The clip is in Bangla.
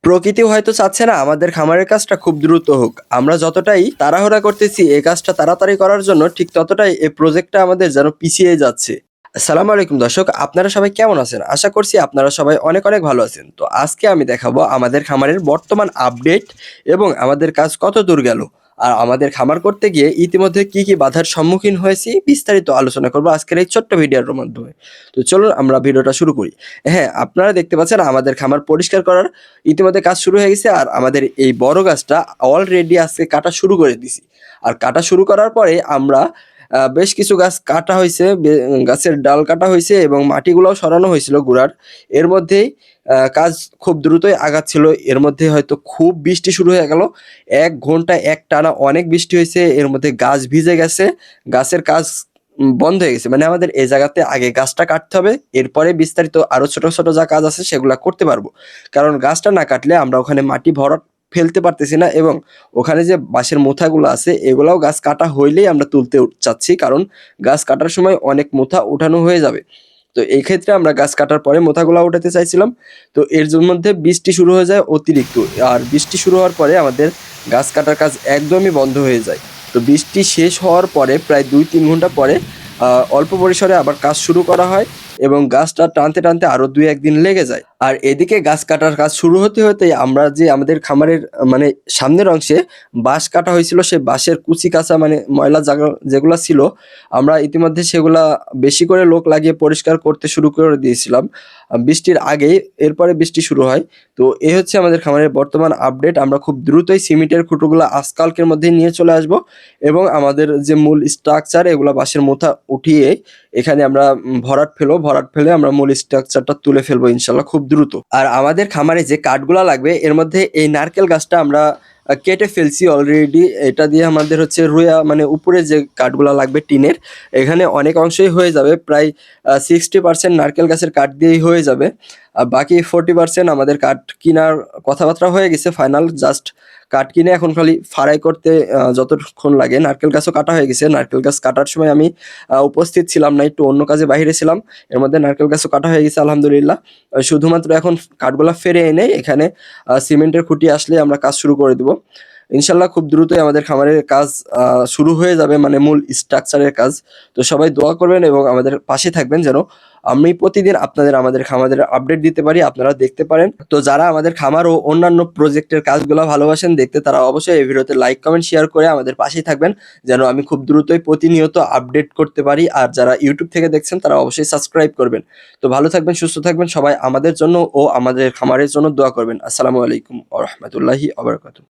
প্রকৃতি হয়তো চাচ্ছে না আমাদের খামারের কাজটা খুব দ্রুত হোক। আমরা যতটাই তাড়াহুড়া করতেছি এই কাজটা তাড়াতাড়ি করার জন্য, ঠিক ততটাই এই প্রজেক্টটা আমাদের যেন পিছিয়ে যাচ্ছে। আসসালামু আলাইকুম দর্শক, আপনারা সবাই কেমন আছেন? আশা করছি আপনারা সবাই অনেক অনেক ভালো আছেন। তো আজকে আমি দেখাবো আমাদের খামারের বর্তমান আপডেট এবং আমাদের কাজ কত দূর গেল। আর আমাদের খামার করতে গিয়ে ইতিমধ্যে কি কি বাধার সম্মুখীন হয়েছি বিস্তারিত আলোচনা করব আজকের এই ছোট্ট ভিডিওর মাধ্যমে। তো চলুন আমরা ভিডিওটা শুরু করি। হ্যাঁ, আপনারা দেখতে পাচ্ছেন আমাদের খামার পরিষ্কার করার ইতিমধ্যে কাজ শুরু হয়ে গেছে। আর আমাদের এই বড় গাছটা অলরেডি আজকে কাটা শুরু করে দিছি। আর কাটা শুরু করার পরে আমরা বেশ কিছু গাছ কাটা হইছে, গাছের ডাল কাটা হইছে এবং মাটিগুলাও সরানো হয়েছিল গোড়ার। এর মধ্যেই কাজ খুব দ্রুতই আগাচ্ছিল। এর মধ্যে হয়তো খুব বৃষ্টি শুরু হয়ে গেল। ১ ঘন্টা একটানা অনেক বৃষ্টি হইছে। এর মধ্যে গাছ ভিজে গেছে। গাছের কাজ বন্ধ হয়ে গেছে। মানে আমাদের এই জায়গাতে আগে গাছটা কাটতে হবে। এরপরে বিস্তারিত আরো ছোট, ছোট যা কাজ আছে সেগুলা করতে পারবো। কারণ গাছটা না কাটলে আমরা ওখানে মাটি ভরাট ফেলতে পারতেছি না এবং ওখানে যে বাঁশের মোথাগুলো আছে এগুলাও গাছ কাটা হইলেই আমরা তুলতে চাচ্ছি। কারণ গাছ কাটার সময় অনেক মোথা উঠানো হয়ে যাবে। তো এই ক্ষেত্রে আমরা গাছ কাটার পরে মোথাগুলা উঠাতে চাইছিলাম। তো এর মধ্যে বৃষ্টি শুরু হয়ে যায় অতিরিক্ত। আর বৃষ্টি শুরু হওয়ার পরে আমাদের গাছ কাটার কাজ একদমই বন্ধ হয়ে যায়। তো বৃষ্টি শেষ হওয়ার পরে প্রায় ২-৩ ঘন্টা পরে অল্প পরিসরে আবার কাজ শুরু করা হয় এবং গাছটা টানতে, টানতে আরো ২-১ দিন লেগে যায়। আর এদিকে গাছ কাটার কাজ শুরু হতে, হতেই আমরা যে আমাদের খামারের মানে সামনের অংশে বাঁশ কাটা হয়েছিল, সেই বাঁশের কুচি-কাঁচা মানে ময়লা যেগুলা ছিল, আমরা ইতিমধ্যে সেগুলা বেশি করে লোক লাগিয়ে পরিষ্কার করতে শুরু করে দিয়েছিলাম বৃষ্টির আগেই। এরপরে বৃষ্টি শুরু হয়। তো এই হচ্ছে আমাদের খামারের বর্তমান আপডেট। আমরা খুব দ্রুতই সিমেন্টের খুঁটোগুলা আজকালকের মধ্যেই নিয়ে চলে আসবো এবং আমাদের যে মূল স্ট্রাকচার এগুলা বাঁশের মোথা উঠিয়ে এখানে আমরা ভরাট ফেলে আমরা মূল স্ট্রাকচারটা তুলে ফেলবো ইনশাল্লাহ খুব দ্রুত। আর আমাদের খামারে যে কাঠগুলা লাগবে এর মধ্যে এই নারকেল গাছটা আমরা কেটে ফেলছি অলরেডি। এটা দিয়ে আমাদের হচ্ছে রুয়া মানে উপরে যে কাঠগুলা লাগবে টিনের, এখানে অনেক অংশই হয়ে যাবে। প্রায় 60% নারকেল গাছের কাঠ দিয়েই হয়ে যাবে। আর বাকি 40% আমাদের কাঠ কিনার কথাবার্তা হয়ে গেছে ফাইনাল। জাস্ট কাঠ কিনে এখন খালি ফাড়াই করতে যতক্ষণ লাগে। নারকেল গাছও কাটা হয়ে গেছে। নারকেল গাছ কাটার সময় আমি উপস্থিত ছিলাম না, একটু অন্য কাজে বাইরে ছিলাম। এর মধ্যে নারকেল গাছও কাটা হয়ে গেছে আলহামদুলিল্লাহ। শুধুমাত্র এখন কাঠগুলা ফেলে এনে এখানে সিমেন্টের খুঁটি আসলে আমরা কাজ শুরু করে দিব ইনশাল্লাহ। খুব দ্রুতই আমাদের খামারের কাজ শুরু হয়ে যাবে, মানে মূল স্ট্রাকচারের কাজ। তো সবাই দোয়া করবেন এবং আমাদের পাশে থাকবেন যেন আমি প্রতিদিন আপনাদের আমাদের খামারের আপডেট দিতে পারি, আপনারা দেখতে পারেন। তো যারা আমাদের খামার ও অন্যান্য প্রজেক্টের কাজগুলো ভালোবাসেন দেখতে, তারা অবশ্যই এই ভিডিওতে লাইক কমেন্ট শেয়ার করে আমাদের পাশেই থাকবেন যেন আমি খুব দ্রুতই প্রতিনিয়ত আপডেট করতে পারি। আর যারা ইউটিউব থেকে দেখছেন তারা অবশ্যই সাবস্ক্রাইব করবেন। তো ভালো থাকবেন, সুস্থ থাকবেন সবাই। আমাদের জন্য ও আমাদের খামারের জন্য দোয়া করবেন। আসসালামু আলাইকুম ওয়া রাহমাতুল্লাহি ওয়া বারাকাতুহু।